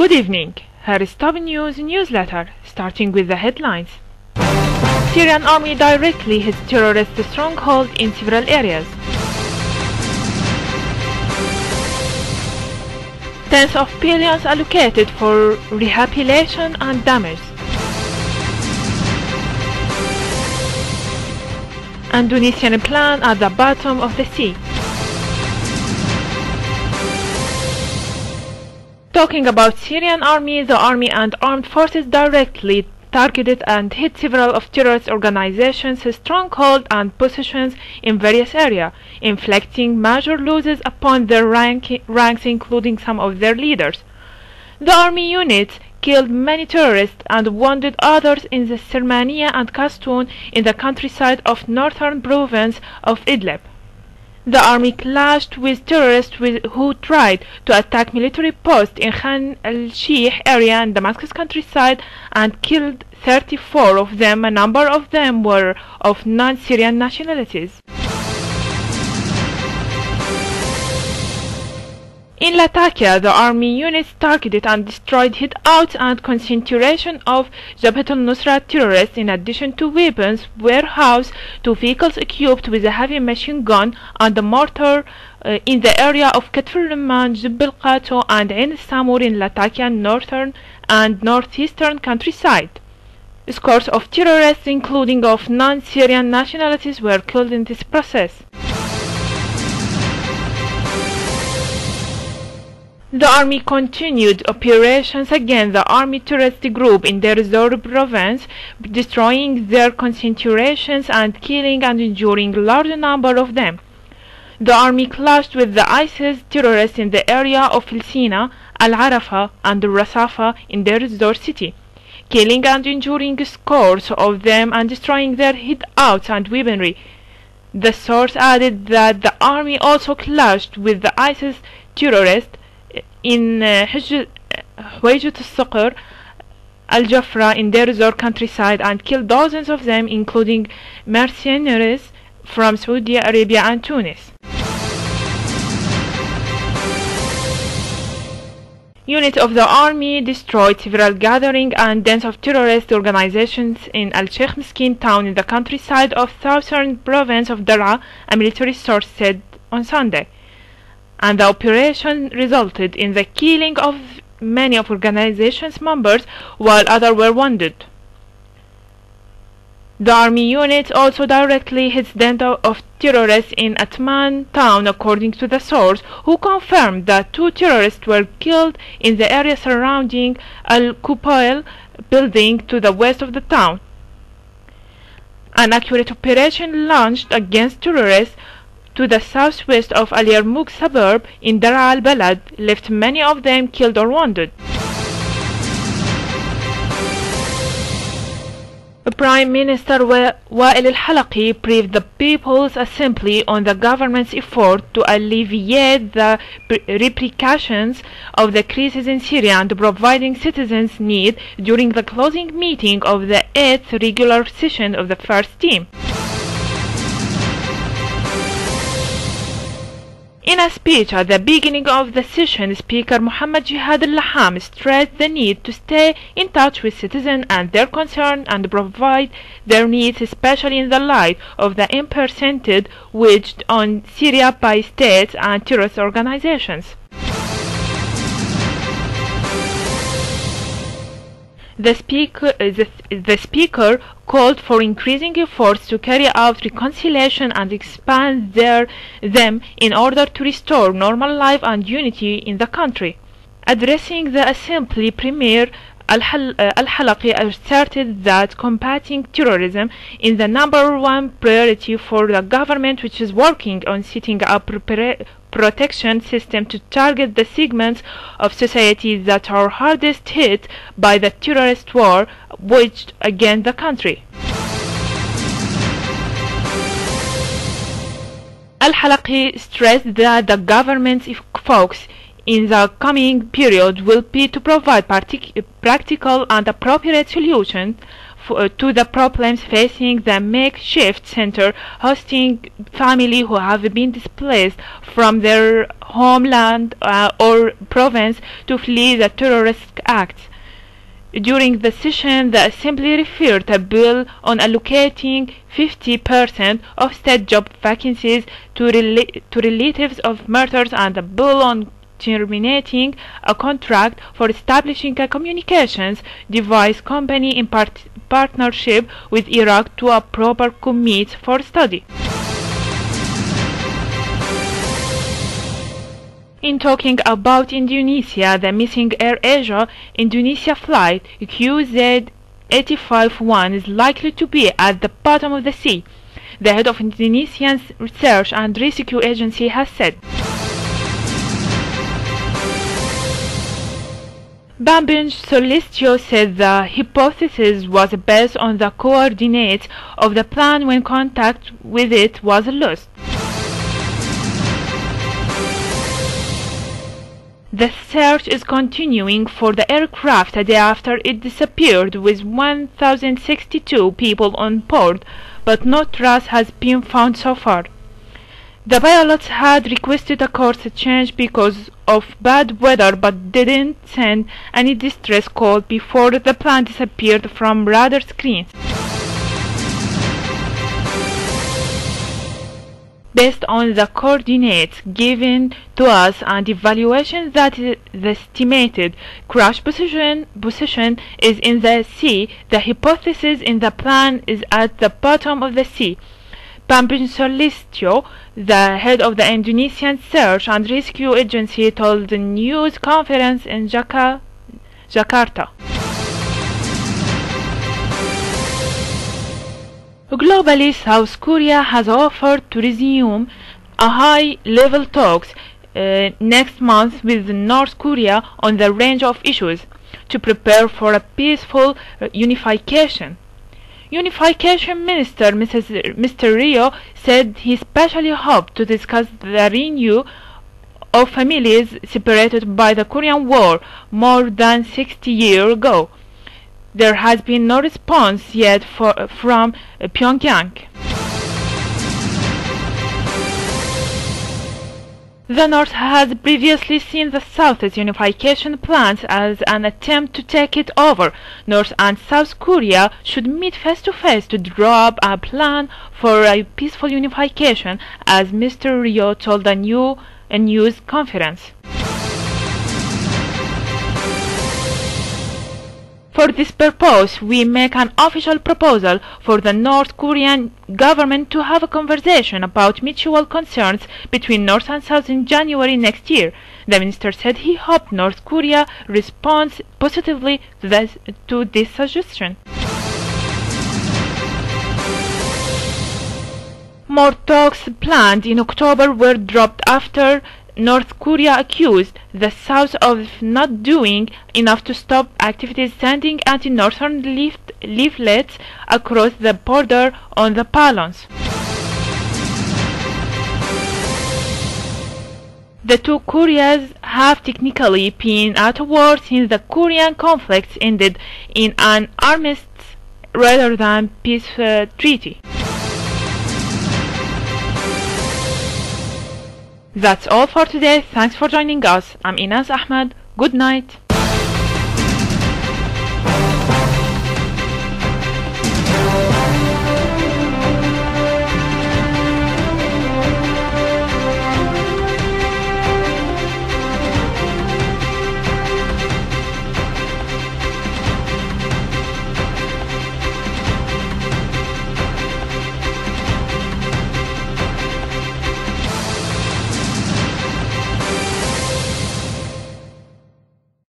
Good evening. Here is top news newsletter, starting with the headlines. Syrian army directly hits terrorist stronghold in several areas. Tens of billions allocated for rehabilitation and damage. Indonesian plan at the bottom of the sea. Talking about Syrian army, the army and armed forces directly targeted and hit several of terrorist organizations' strongholds and positions in various areas, inflicting major losses upon their ranks, including some of their leaders. The army units killed many terrorists and wounded others in the Sirmania and Kastun in the countryside of northern province of Idlib. The army clashed with terrorists who tried to attack military posts in Khan al-Sheikh area in Damascus countryside and killed 34 of them. A number of them were of non-Syrian nationalities. In Latakia, the army units targeted and destroyed hideouts and concentration of Jabhat al-Nusra terrorists in addition to weapons, warehouse, 2 vehicles equipped with a heavy machine gun and a mortar in the area of Katf al-Rumman, Jib al-Qato and Ain Samur in Latakia northern and northeastern countryside. Scores of terrorists, including of non-Syrian nationalities, were killed in this process. The army continued operations against the army terrorist group in Deir ez-Zor province, destroying their concentrations and killing and injuring a large number of them. The army clashed with the ISIS terrorists in the area of El-Sina, Al-Arafa and Rasafa in Deir ez-Zor city, killing and injuring scores of them and destroying their hideouts and weaponry. The source added that the army also clashed with the ISIS terrorists in Hujjat al-Saqr, Al-Jafra in Deir ez-Zor countryside and killed dozens of them, including mercenaries from Saudi Arabia and Tunis. Units of the army destroyed several gatherings and dens of terrorist organizations in Al-Sheikh Miskin town in the countryside of southern province of Daraa, a military source said on Sunday. And the operation resulted in the killing of many of organization's members, while others were wounded. The army units also directly hit den of terrorists in Atman town, according to the source, who confirmed that 2 terrorists were killed in the area surrounding Al-Kupail building to the west of the town. An accurate operation launched against terrorists to the southwest of Al Yarmouk suburb in Daraa al-Balad left many of them killed or wounded. Prime Minister Wael al-Halaqi briefed the People's Assembly on the government's effort to alleviate the repercussions of the crisis in Syria and providing citizens' needs during the closing meeting of the 8th regular session of the first team. In a speech at the beginning of the session, Speaker Muhammad Jihad al-Laham stressed the need to stay in touch with citizens and their concerns and provide their needs, especially in the light of the unprecedented waged on Syria by states and terrorist organizations. The speaker called for increasing efforts to carry out reconciliation and expand them in order to restore normal life and unity in the country. Addressing the Assembly, Premier al-Halaqi asserted that combating terrorism is the #1 priority for the government, which is working on setting up protection system to target the segments of society that are hardest hit by the terrorist war waged against the country. Al-Halaqi stressed that the government's focus in the coming period will be to provide practical and appropriate solutions to the problems facing the makeshift center hosting families who have been displaced from their homeland or province to flee the terrorist acts. During the session, the Assembly referred a bill on allocating 50% of state job vacancies to relatives of martyrs and a bill on terminating a contract for establishing a communications device company in partnership with Iraq to a proper commit for study. In talking about Indonesia, the missing Air Asia Indonesia flight QZ-85-1 is likely to be at the bottom of the sea, the head of Indonesian Research and Rescue Agency has said. Bambin Solistio said the hypothesis was based on the coordinates of the plane when contact with it was lost. The search is continuing for the aircraft a day after it disappeared with 1,062 people on board, but no trace has been found so far. The pilots had requested a course change because of bad weather but didn't send any distress call before the plane disappeared from radar screens. Based on the coordinates given to us and evaluation that the estimated crash position is in the sea, the hypothesis in the plan is at the bottom of the sea. Bambin Solistio, the head of the Indonesian Search and Rescue Agency, told the news conference in Jakarta. Globally, South Korea has offered to resume a high-level talks next month with North Korea on the range of issues to prepare for a peaceful unification. Unification Minister Mr. Rio said he especially hoped to discuss the renewal of families separated by the Korean War more than 60 years ago. There has been no response yet from Pyongyang. The North has previously seen the South's unification plans as an attempt to take it over. North and South Korea should meet face to face to draw up a plan for a peaceful unification, as Mr. Rio told a news conference. For this purpose, we make an official proposal for the North Korean government to have a conversation about mutual concerns between North and South in January next year. The minister said he hoped North Korea responds positively to this suggestion. More talks planned in October were dropped after North Korea accused the South of not doing enough to stop activities sending anti-Northern leaflets across the border on the pylons. The two Koreas have technically been at war since the Korean conflict ended in an armistice rather than peace treaty. That's all for today. Thanks for joining us. I'm Inas Ahmed. Good night.